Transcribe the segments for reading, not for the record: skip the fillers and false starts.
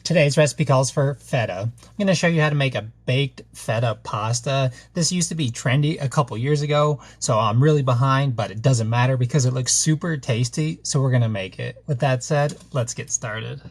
Today's recipe calls for feta. I'm going to show you how to make a baked feta pasta. This used to be trendy a couple years ago, so I'm really behind, but it doesn't matter because it looks super tasty, so we're going to make it. With that said, let's get started.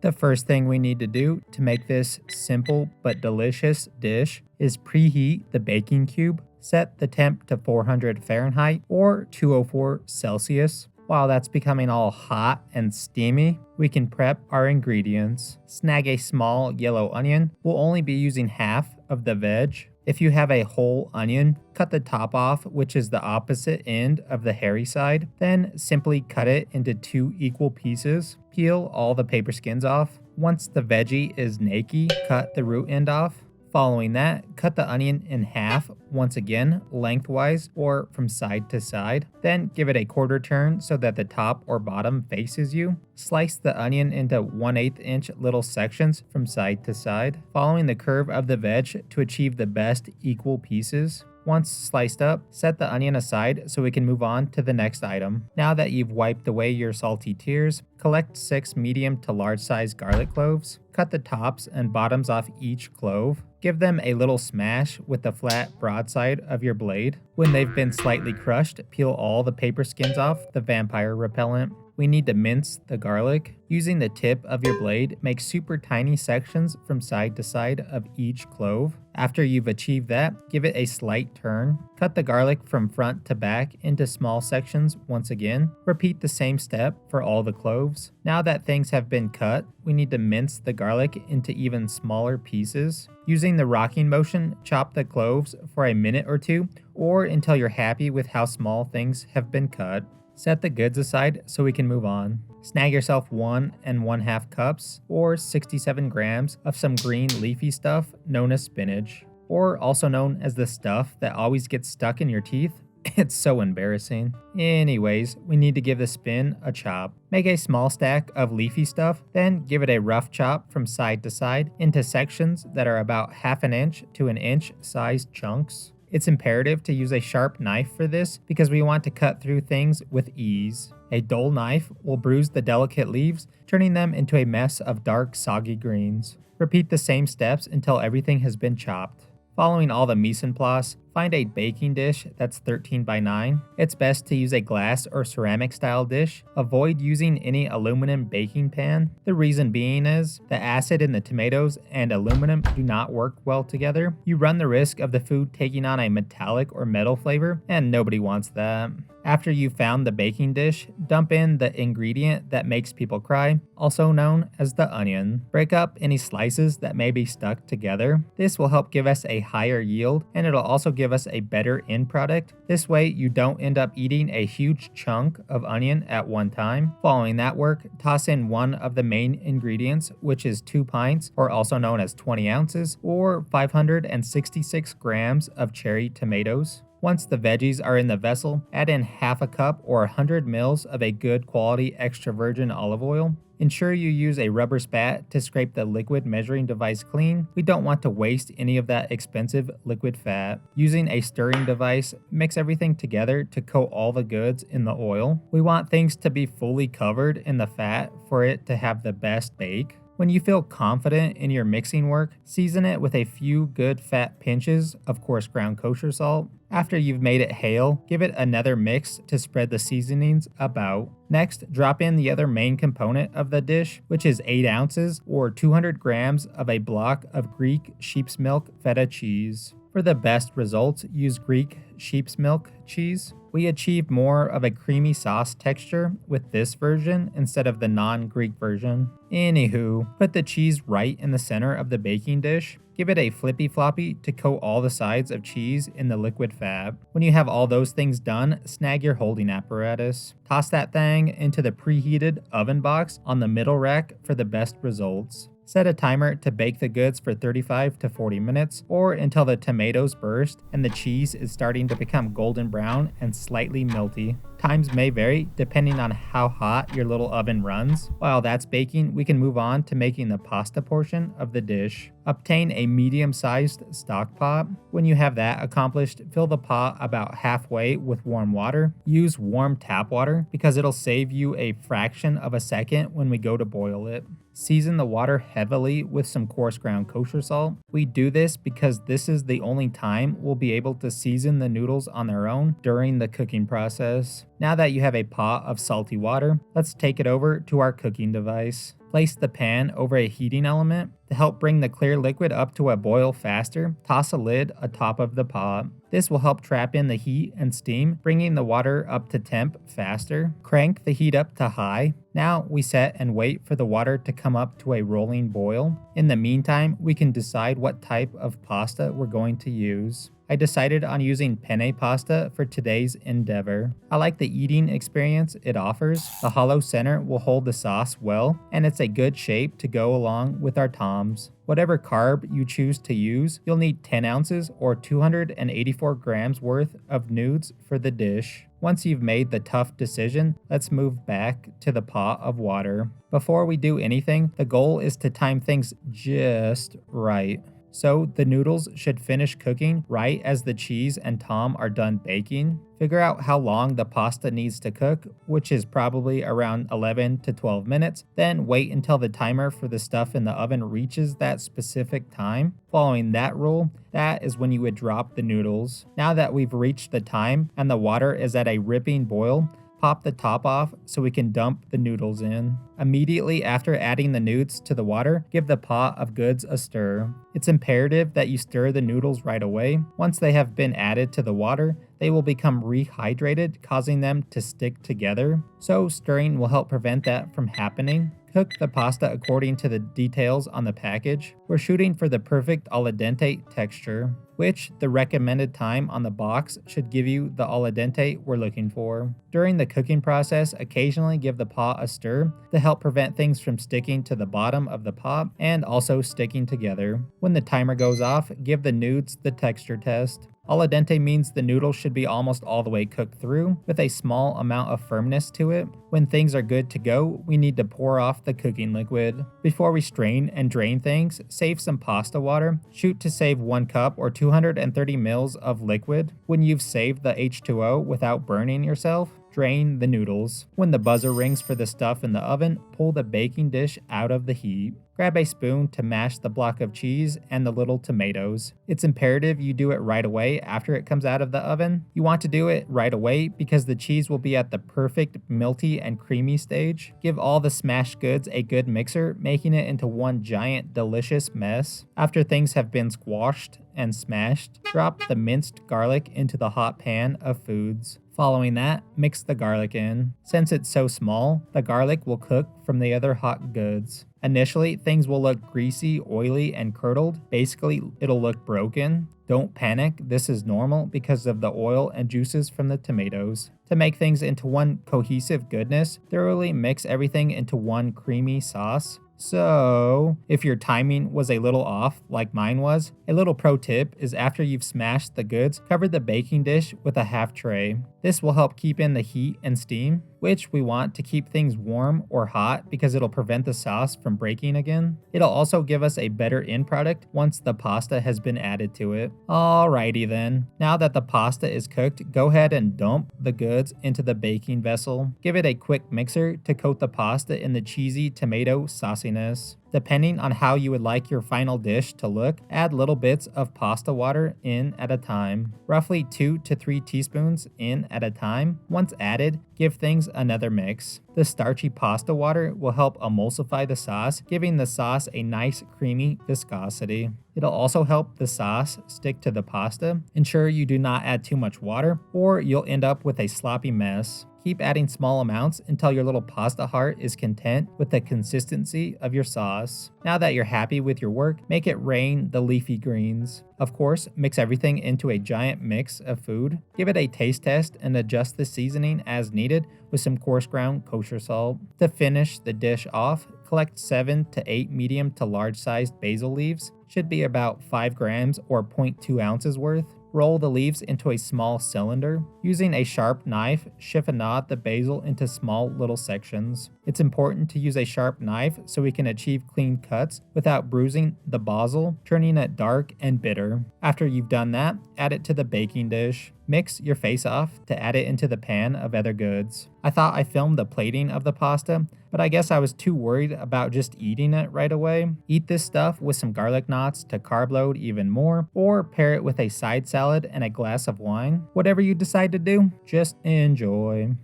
The first thing we need to do to make this simple but delicious dish is preheat the baking cube. Set the temp to 400 Fahrenheit or 204 Celsius. While that's becoming all hot and steamy, we can prep our ingredients. Snag a small yellow onion. We'll only be using half of the veg. If you have a whole onion, cut the top off, which is the opposite end of the hairy side. Then simply cut it into 2 equal pieces. Peel all the paper skins off. Once the veggie is naked, cut the root end off. Following that, cut the onion in half, once again, lengthwise or from side to side. Then give it a quarter turn so that the top or bottom faces you. Slice the onion into 1/8 inch little sections from side to side, following the curve of the veg to achieve the best equal pieces. Once sliced up, set the onion aside so we can move on to the next item. Now that you've wiped away your salty tears, collect 6 medium to large size garlic cloves. Cut the tops and bottoms off each clove. Give them a little smash with the flat broadside of your blade. When they've been slightly crushed, peel all the paper skins off the vampire repellent. We need to mince the garlic. Using the tip of your blade, make super tiny sections from side to side of each clove. After you've achieved that, give it a slight turn. Cut the garlic from front to back into small sections once again. Repeat the same step for all the cloves. Now that things have been cut, we need to mince the garlic into even smaller pieces. Using the rocking motion, chop the cloves for a minute or two, or until you're happy with how small things have been cut. Set the goods aside so we can move on. Snag yourself 1 1/2 cups or 67 grams of some green leafy stuff known as spinach, or also known as the stuff that always gets stuck in your teeth. It's so embarrassing. Anyways, we need to give the spin a chop. Make a small stack of leafy stuff, then give it a rough chop from side to side into sections that are about 1/2 inch to 1 inch sized chunks. It's imperative to use a sharp knife for this because we want to cut through things with ease. A dull knife will bruise the delicate leaves, turning them into a mess of dark, soggy greens. Repeat the same steps until everything has been chopped. Following all the mise en place, find a baking dish that's 13 by 9. It's best to use a glass or ceramic style dish. Avoid using any aluminum baking pan. The reason being is the acid in the tomatoes and aluminum do not work well together. You run the risk of the food taking on a metallic or metal flavor, and nobody wants that. After you've found the baking dish, dump in the ingredient that makes people cry, also known as the onion. Break up any slices that may be stuck together. This will help give us a higher yield, and it'll also give us a better end product. This way you don't end up eating a huge chunk of onion at one time. Following that work, toss in one of the main ingredients, which is 2 pints, or also known as 20 ounces, or 566 grams of cherry tomatoes. Once the veggies are in the vessel, add in 1/2 cup or 100 mils of a good quality extra virgin olive oil. Ensure you use a rubber spat to scrape the liquid measuring device clean. We don't want to waste any of that expensive liquid fat. Using a stirring device, mix everything together to coat all the goods in the oil. We want things to be fully covered in the fat for it to have the best bake. When you feel confident in your mixing work, season it with a few good fat pinches of coarse ground kosher salt. After you've made it hale, give it another mix to spread the seasonings about. Next, drop in the other main component of the dish, which is 8 ounces or 200 grams of a block of Greek sheep's milk feta cheese. For the best results, use Greek sheep's milk cheese. We achieve more of a creamy sauce texture with this version instead of the non-Greek version. Anywho, put the cheese right in the center of the baking dish. Give it a flippy floppy to coat all the sides of cheese in the liquid fat. When you have all those things done, snag your holding apparatus. Toss that thing into the preheated oven box on the middle rack for the best results. Set a timer to bake the goods for 35 to 40 minutes or until the tomatoes burst and the cheese is starting to become golden brown and slightly melty. Times may vary depending on how hot your little oven runs. While that's baking, we can move on to making the pasta portion of the dish. Obtain a medium-sized stock pot. When you have that accomplished, fill the pot about halfway with warm water. Use warm tap water because it'll save you a fraction of a second when we go to boil it. Season the water heavily with some coarse ground kosher salt. We do this because this is the only time we'll be able to season the noodles on their own during the cooking process. Now that you have a pot of salty water, let's take it over to our cooking device. Place the pan over a heating element. To help bring the clear liquid up to a boil faster, toss a lid atop of the pot. This will help trap in the heat and steam, bringing the water up to temp faster. Crank the heat up to high. Now we set and wait for the water to come up to a rolling boil. In the meantime, we can decide what type of pasta we're going to use. I decided on using penne pasta for today's endeavor. I like the eating experience it offers. The hollow center will hold the sauce well, and it's a good shape to go along with our toms. Whatever carb you choose to use, you'll need 10 ounces or 284 grams worth of nudes for the dish. Once you've made the tough decision, let's move back to the pot of water. Before we do anything, the goal is to time things just right. So the noodles should finish cooking right as the cheese and tom are done baking. Figure out how long the pasta needs to cook, which is probably around 11 to 12 minutes. Then wait until the timer for the stuff in the oven reaches that specific time. Following that rule, that is when you would drop the noodles. Now that we've reached the time and the water is at a ripping boil, pop the top off so we can dump the noodles in. Immediately after adding the nudes to the water, give the pot of goods a stir. It's imperative that you stir the noodles right away. Once they have been added to the water, they will become rehydrated, causing them to stick together. So stirring will help prevent that from happening. Cook the pasta according to the details on the package. We're shooting for the perfect al dente texture, which the recommended time on the box should give you the al dente we're looking for. During the cooking process, occasionally give the pot a stir to help prevent things from sticking to the bottom of the pot and also sticking together. When the timer goes off, give the nudes the texture test. Al dente means the noodle should be almost all the way cooked through, with a small amount of firmness to it. When things are good to go, we need to pour off the cooking liquid. Before we strain and drain things, save some pasta water. Shoot to save 1 cup or 230 mils of liquid. When you've saved the H2O without burning yourself, drain the noodles. When the buzzer rings for the stuff in the oven, pull the baking dish out of the heat. Grab a spoon to mash the block of cheese and the little tomatoes. It's imperative you do it right away after it comes out of the oven. You want to do it right away because the cheese will be at the perfect melty and creamy stage. Give all the smashed goods a good mixer, making it into one giant delicious mess. After things have been squashed and smashed, drop the minced garlic into the hot pan of foods. Following that, mix the garlic in. Since it's so small, the garlic will cook from the other hot goods. Initially, things will look greasy, oily, and curdled. Basically, it'll look broken. Don't panic, this is normal because of the oil and juices from the tomatoes. To make things into one cohesive goodness, thoroughly mix everything into one creamy sauce. So, if your timing was a little off, like mine was, a little pro tip is after you've smashed the goods, cover the baking dish with a half tray. This will help keep in the heat and steam, which we want to keep things warm or hot because it'll prevent the sauce from breaking again. It'll also give us a better end product once the pasta has been added to it. Alrighty then, now that the pasta is cooked, go ahead and dump the goods into the baking vessel. Give it a quick mixer to coat the pasta in the cheesy tomato sauciness. Depending on how you would like your final dish to look, add little bits of pasta water in at a time, roughly 2 to 3 teaspoons in at a time. Once added, give things another mix. The starchy pasta water will help emulsify the sauce, giving the sauce a nice creamy viscosity. It'll also help the sauce stick to the pasta. Ensure you do not add too much water, or you'll end up with a sloppy mess. Keep adding small amounts until your little pasta heart is content with the consistency of your sauce. Now that you're happy with your work, make it rain the leafy greens. Of course, mix everything into a giant mix of food. Give it a taste test and adjust the seasoning as needed with some coarse ground kosher salt. To finish the dish off, collect 7 to 8 medium to large sized basil leaves. Should be about 5 grams or 0.2 ounces worth. Roll the leaves into a small cylinder. Using a sharp knife, chiffonade the basil into small little sections. It's important to use a sharp knife so we can achieve clean cuts without bruising the basil, turning it dark and bitter. After you've done that, add it to the baking dish. Mix your face off to add it into the pan of other goods. I thought I filmed the plating of the pasta, but I guess I was too worried about just eating it right away. Eat this stuff with some garlic knots to carb load even more, or pair it with a side salad and a glass of wine. Whatever you decide to do, just enjoy.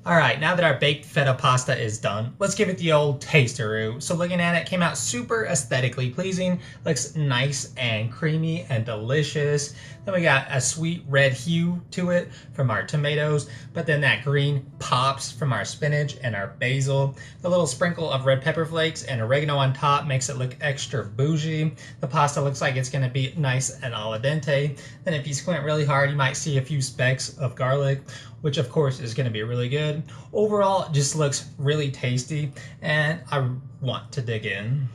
Alright, now that our baked feta pasta is done, let's give it the old tasteroo. So looking at it, came out super aesthetically pleasing, looks nice and creamy and delicious. Then we got a sweet red hue to it from our tomatoes, but then that green pops from our spinach and our basil. The little sprinkle of red pepper flakes and oregano on top makes it look extra bougie. The pasta looks like it's going to be nice and al dente. Then if you squint really hard, you might see a few specks of garlic, which of course is going to be really good. Overall, it just looks really tasty, and I want to dig in.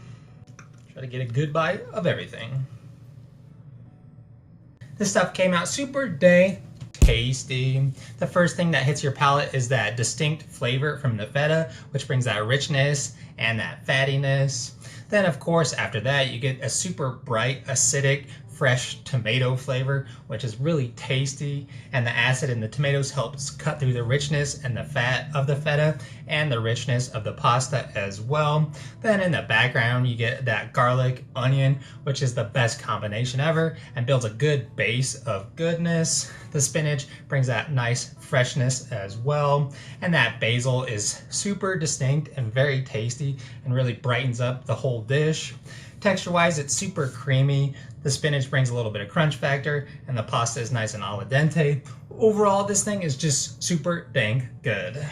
Try to get a good bite of everything. This stuff came out super dang tasty. The first thing that hits your palate is that distinct flavor from the feta, which brings that richness and that fattiness. Then of course after that you get a super bright, acidic, fresh tomato flavor, which is really tasty, and the acid in the tomatoes helps cut through the richness and the fat of the feta and the richness of the pasta as well. Then in the background you get that garlic onion, which is the best combination ever and builds a good base of goodness. The spinach brings that nice freshness as well, and that basil is super distinct and very tasty and really brightens up the whole dish. Texture wise, it's super creamy. The spinach brings a little bit of crunch factor, and the pasta is nice and al dente. Overall, this thing is just super dang good.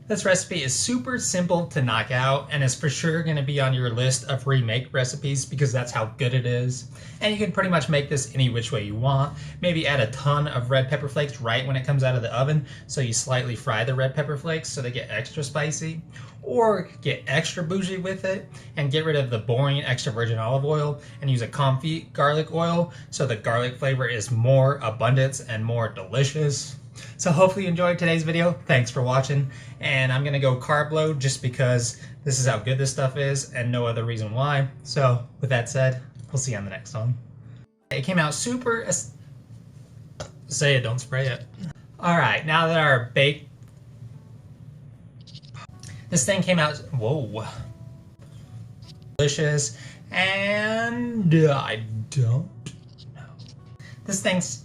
This recipe is super simple to knock out, and is for sure going to be on your list of remake recipes because that's how good it is. And you can pretty much make this any which way you want. Maybe add a ton of red pepper flakes right when it comes out of the oven, so you slightly fry the red pepper flakes so they get extra spicy. Or get extra bougie with it and get rid of the boring extra virgin olive oil and use a confit garlic oil so the garlic flavor is more abundant and more delicious. So hopefully you enjoyed today's video. Thanks for watching, and I'm gonna go carb load just because this is how good this stuff is and no other reason why. So with that said, we'll see you on the next one. It came out super, say it, don't spray it. All right, now that our baked, this thing came out, whoa, delicious, and I don't know. This thing's,